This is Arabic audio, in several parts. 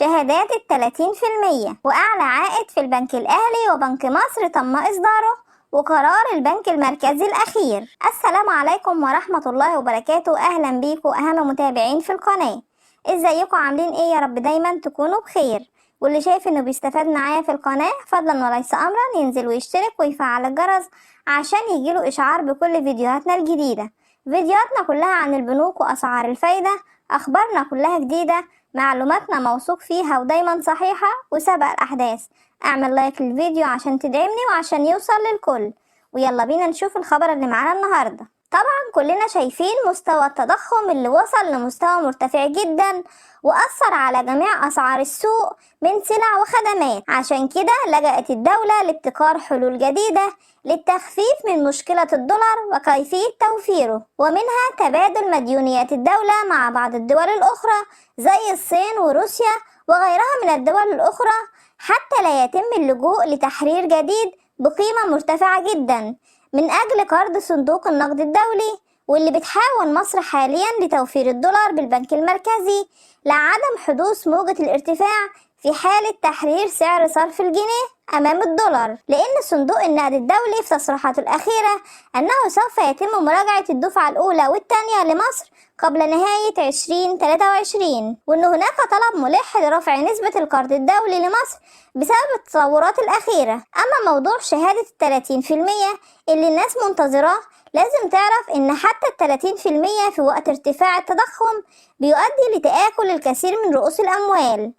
شهادات 30%، وأعلى عائد في البنك الأهلي وبنك مصر تم إصداره، وقرار البنك المركزي الأخير. السلام عليكم ورحمة الله وبركاته. أهلا بيكم أهم متابعين في القناة. ازيكم عاملين ايه؟ يا رب دايما تكونوا بخير. واللي شايف انه بيستفاد معايا في القناة فضلا وليس امرا ينزل ويشترك ويفعل الجرس عشان يجيله اشعار بكل فيديوهاتنا الجديدة. فيديوهاتنا كلها عن البنوك واسعار الفايدة، اخبارنا كلها جديدة، معلوماتنا موثوق فيها ودايما صحيحة وسبق الاحداث. اعمل لايك للفيديو عشان تدعمني وعشان يوصل للكل. ويلا بينا نشوف الخبر اللي معانا النهاردة. طبعا كلنا شايفين مستوى التضخم اللي وصل لمستوى مرتفع جدا وأثر على جميع أسعار السوق من سلع وخدمات. عشان كده لجأت الدولة لابتكار حلول جديدة للتخفيف من مشكلة الدولار وكيفية توفيره، ومنها تبادل مديونيات الدولة مع بعض الدول الأخرى زي الصين وروسيا وغيرها من الدول الأخرى، حتى لا يتم اللجوء لتحرير جديد بقيمة مرتفعة جدا من أجل قرض صندوق النقد الدولي، واللي بتحاول مصر حاليا لتوفير الدولار بالبنك المركزي لعدم حدوث موجة الارتفاع في حالة تحرير سعر صرف الجنيه أمام الدولار. لأن صندوق النقد الدولي في تصريحاته الأخيرة أنه سوف يتم مراجعة الدفعة الأولى والثانية لمصر قبل نهاية 2023، وأن هناك طلب ملح لرفع نسبة القرض الدولي لمصر بسبب التطورات الأخيرة. أما موضوع شهادة 30% اللي الناس منتظراه، لازم تعرف إن حتى 30% في وقت ارتفاع التضخم بيؤدي لتآكل الكثير من رؤوس الأموال.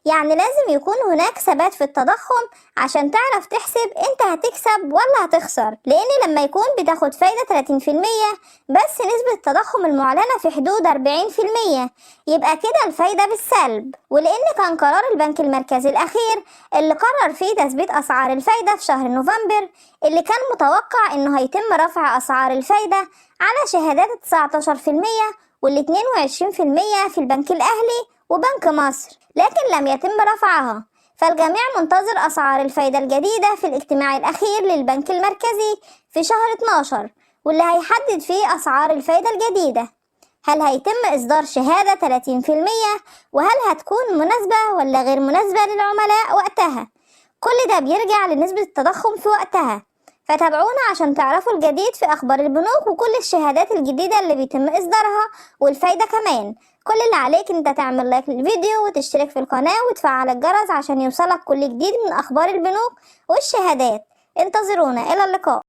يعني لازم يكون هناك ثبات في التضخم عشان تعرف تحسب انت هتكسب ولا هتخسر، لان لما يكون بتاخد فايدة 30% بس نسبة التضخم المعلنة في حدود 40%، يبقى كده الفايدة بالسلب. ولان كان قرار البنك المركزي الاخير اللي قرر فيه تثبيت اسعار الفايدة في شهر نوفمبر، اللي كان متوقع انه هيتم رفع اسعار الفايدة على شهادات 19% وال 22% في البنك الاهلي وبنك مصر، لكن لم يتم رفعها. فالجميع منتظر أسعار الفايدة الجديدة في الاجتماع الأخير للبنك المركزي في شهر 12، واللي هيحدد فيه أسعار الفايدة الجديدة. هل هيتم إصدار شهادة 30%؟ وهل هتكون مناسبة ولا غير مناسبة للعملاء وقتها؟ كل ده بيرجع لنسبة التضخم في وقتها. فتابعونا عشان تعرفوا الجديد في أخبار البنوك وكل الشهادات الجديدة اللي بيتم إصدارها والفايدة كمان. كل اللي عليك انت تعمل لايك للفيديو وتشترك في القناة وتفعل الجرس عشان يوصلك كل جديد من أخبار البنوك والشهادات. انتظرونا، إلى اللقاء.